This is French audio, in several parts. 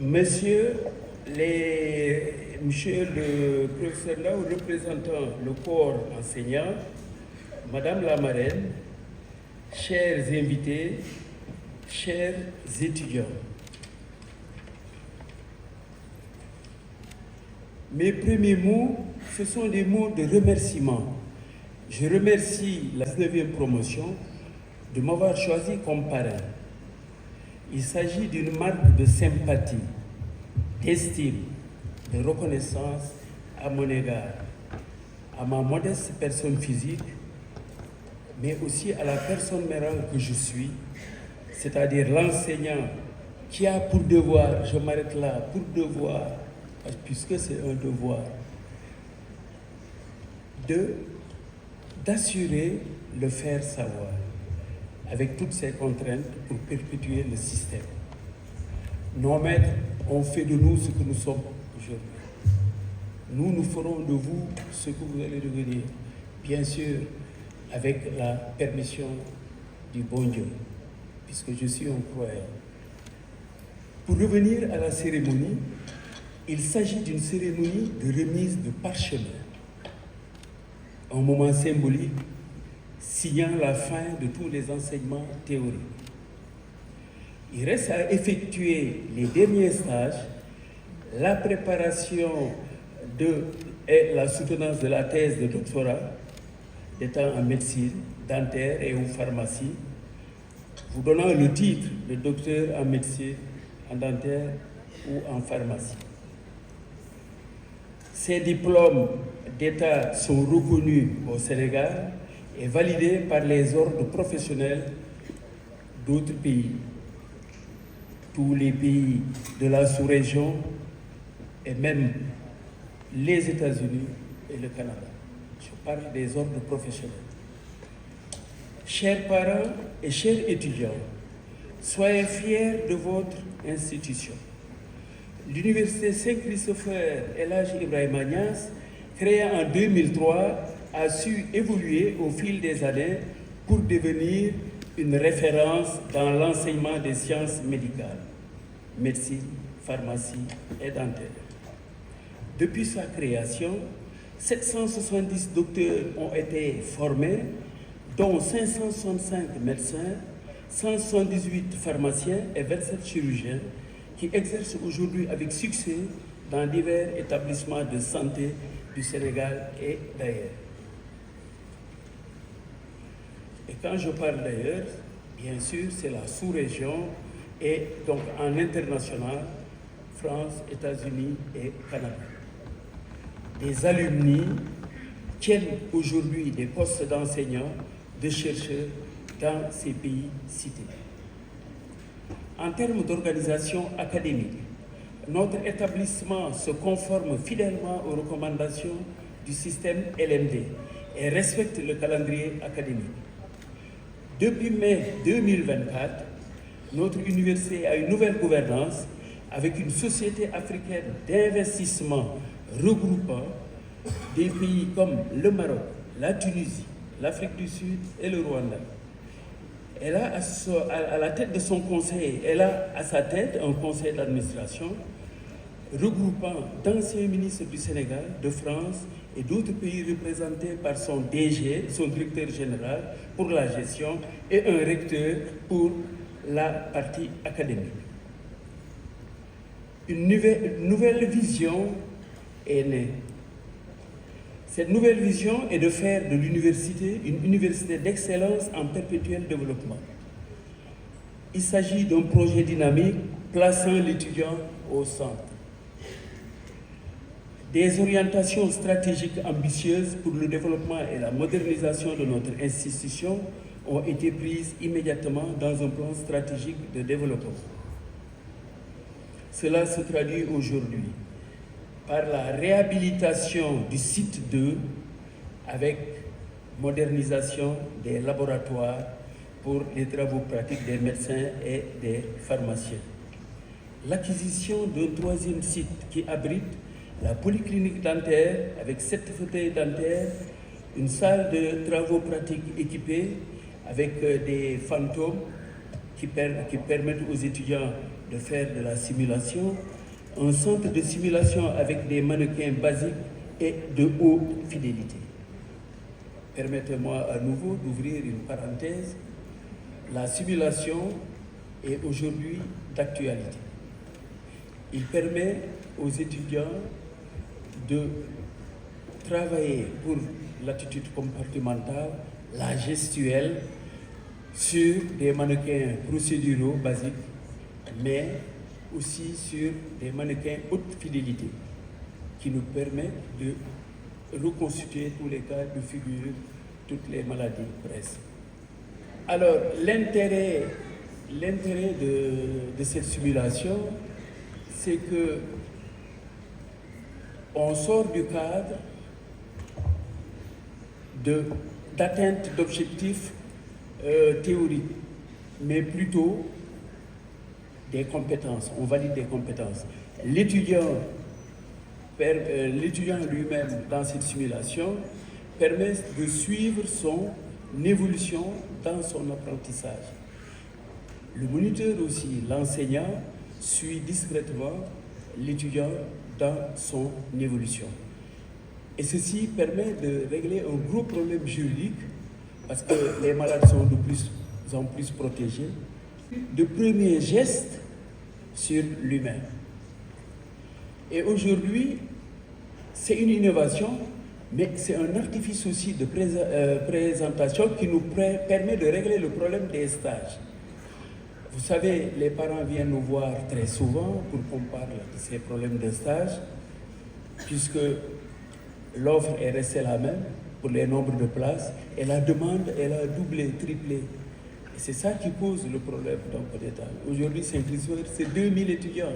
Monsieur le professeur Ndao, représentant le corps enseignant, Madame la marraine, chers invités, chers étudiants, mes premiers mots, ce sont des mots de remerciement. Je remercie la 19e promotion de m'avoir choisi comme parrain. Il s'agit d'une marque de sympathie, d'estime, de reconnaissance à mon égard, à ma modeste personne physique, mais aussi à la personne morale que je suis, c'est-à-dire l'enseignant qui a pour devoir, je m'arrête là, pour devoir, puisque c'est un devoir, d'assurer le faire savoir, avec toutes ces contraintes pour perpétuer le système. Nos maîtres ont fait de nous ce que nous sommes aujourd'hui. Nous ferons de vous ce que vous allez devenir, bien sûr, avec la permission du bon Dieu, puisque je suis un croyant. Pour revenir à la cérémonie, il s'agit d'une cérémonie de remise de parchemin, un moment symbolique signant la fin de tous les enseignements théoriques. Il reste à effectuer les derniers stages, la préparation et la soutenance de la thèse de doctorat, étant en médecine, dentaire et ou pharmacie, vous donnant le titre de docteur en médecine, en dentaire ou en pharmacie. Ces diplômes d'État sont reconnus au Sénégal et validés par les ordres professionnels d'autres pays, tous les pays de la sous-région et même les États-Unis et le Canada. Je parle des ordres professionnels. Chers parents et chers étudiants, soyez fiers de votre institution. L'Université Saint-Christopher El Hadji Ibrahima Niasse, créée en 2003, a su évoluer au fil des années pour devenir une référence dans l'enseignement des sciences médicales, médecine, pharmacie et dentaire. Depuis sa création, 770 docteurs ont été formés, dont 565 médecins, 178 pharmaciens et 27 chirurgiens qui exercent aujourd'hui avec succès dans divers établissements de santé du Sénégal et d'ailleurs. Et quand je parle d'ailleurs, bien sûr, c'est la sous-région et donc en international, France, États-Unis et Canada. Des alumni tiennent aujourd'hui des postes d'enseignants, de chercheurs dans ces pays cités. En termes d'organisation académique, notre établissement se conforme fidèlement aux recommandations du système LMD et respecte le calendrier académique. Depuis mai 2024, notre université a une nouvelle gouvernance avec une société africaine d'investissement regroupant des pays comme le Maroc, la Tunisie, l'Afrique du Sud et le Rwanda. Elle a à la tête de son conseil, elle a à sa tête un conseil d'administration regroupant d'anciens ministres du Sénégal, de France et d'autres pays représentés par son DG, son directeur général pour la gestion et un recteur pour la partie académique. Une nouvelle vision est née. Cette nouvelle vision est de faire de l'université une université d'excellence en perpétuel développement. Il s'agit d'un projet dynamique plaçant l'étudiant au centre. Des orientations stratégiques ambitieuses pour le développement et la modernisation de notre institution ont été prises immédiatement dans un plan stratégique de développement. Cela se traduit aujourd'hui par la réhabilitation du site 2 avec modernisation des laboratoires pour les travaux pratiques des médecins et des pharmaciens. L'acquisition d'un troisième site qui abrite la polyclinique dentaire avec 7 fauteuils dentaires, une salle de travaux pratiques équipée avec des fantômes qui permettent aux étudiants de faire de la simulation un centre de simulation avec des mannequins basiques et de haute fidélité. Permettez-moi à nouveau d'ouvrir une parenthèse. La simulation est aujourd'hui d'actualité. Il permet aux étudiants de travailler pour l'attitude comportementale, la gestuelle, sur des mannequins procéduraux basiques, mais aussi sur des mannequins haute fidélité qui nous permettent de reconstituer tous les cas de figure, toutes les maladies presque. Alors, l'intérêt de cette simulation, c'est que on sort du cadre d'atteinte d'objectifs théoriques, mais plutôt des compétences. On valide des compétences. L'étudiant lui-même, dans cette simulation, permet de suivre son évolution dans son apprentissage. Le moniteur aussi, l'enseignant, suit discrètement l'étudiant dans son évolution. Et ceci permet de régler un gros problème juridique parce que les malades sont de plus en plus protégés. De premiers gestes sur l'humain. Et aujourd'hui, c'est une innovation, mais c'est un artifice aussi de présentation qui nous permet de régler le problème des stages. Vous savez, les parents viennent nous voir très souvent pour qu'on parle de ces problèmes de stage, puisque l'offre est restée la même pour les nombres de places et la demande, elle a doublé, triplé. Et c'est ça qui pose le problème d'État. Aujourd'hui, Saint-Christophe, c'est 2000 étudiants.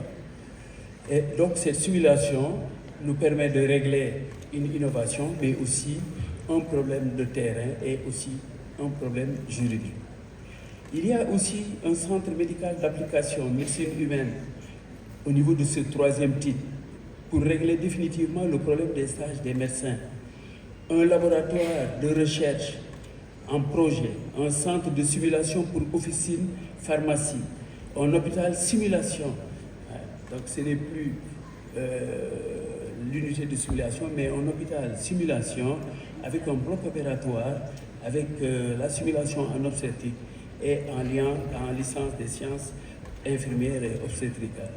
Et donc cette simulation nous permet de régler une innovation, mais aussi un problème de terrain et aussi un problème juridique. Il y a aussi un centre médical d'application médecine humaine au niveau de ce troisième titre pour régler définitivement le problème des stages des médecins. Un laboratoire de recherche en projet, un centre de simulation pour officine, pharmacie, un hôpital simulation. Donc ce n'est plus l'unité de simulation, mais un hôpital simulation avec un bloc opératoire, avec la simulation en obstétrique et en licence des sciences infirmières et obstétricales.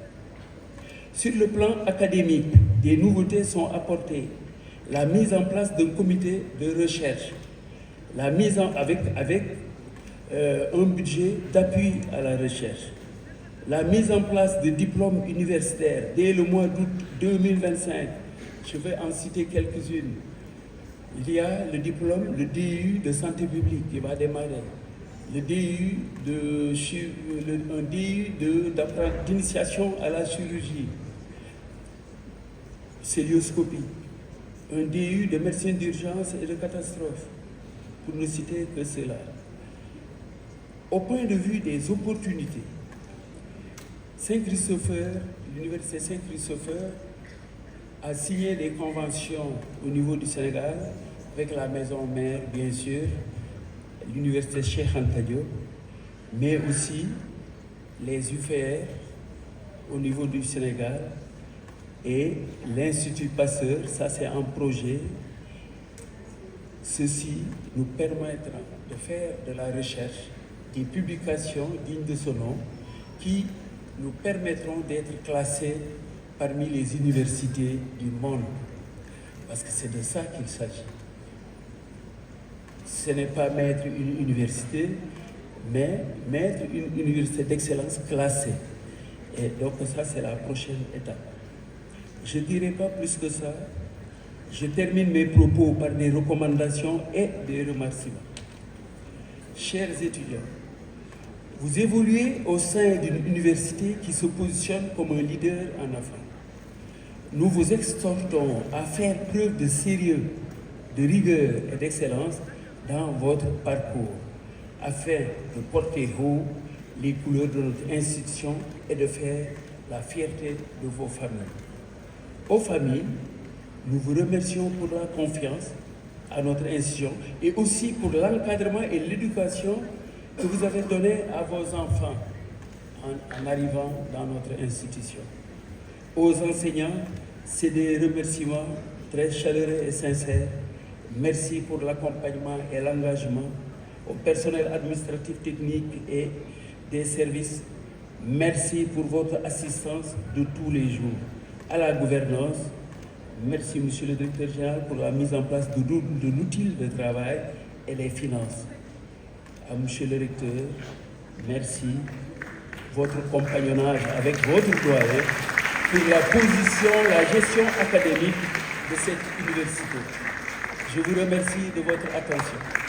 Sur le plan académique, des nouveautés sont apportées. La mise en place d'un comité de recherche, avec un budget d'appui à la recherche, la mise en place de diplômes universitaires dès le mois d'août 2025. Je vais en citer quelques-unes. Il y a le diplôme, le DU de santé publique qui va démarrer, le DU d'initiation à la chirurgie, célioscopie, un DU de médecine d'urgence et de catastrophe, pour ne citer que cela. Au point de vue des opportunités, l'Université Saint-Christophe a signé des conventions au niveau du Sénégal avec la maison mère, bien sûr, l'Université Cheikh Anta Diop, mais aussi les UFR au niveau du Sénégal et l'Institut Pasteur, ça c'est un projet. Ceci nous permettra de faire de la recherche, des publications dignes de ce nom, qui nous permettront d'être classés parmi les universités du monde. Parce que c'est de ça qu'il s'agit. Ce n'est pas mettre une université, mais mettre une université d'excellence classée. Et donc ça, c'est la prochaine étape. Je ne dirai pas plus que ça. Je termine mes propos par des recommandations et des remerciements. Chers étudiants, vous évoluez au sein d'une université qui se positionne comme un leader en Afrique. Nous vous exhortons à faire preuve de sérieux, de rigueur et d'excellence dans votre parcours, afin de porter haut les couleurs de notre institution et de faire la fierté de vos familles. Aux familles, nous vous remercions pour la confiance à notre institution et aussi pour l'encadrement et l'éducation que vous avez donné à vos enfants en arrivant dans notre institution. Aux enseignants, c'est des remerciements très chaleureux et sincères. Merci pour l'accompagnement et l'engagement. Au personnel administratif, technique et des services, merci pour votre assistance de tous les jours. À la gouvernance, merci Monsieur le Directeur Général pour la mise en place de l'outil de travail et les finances. À Monsieur le Recteur, merci. Votre compagnonnage avec votre doyen pour la position, la gestion académique de cette université. Je vous remercie de votre attention.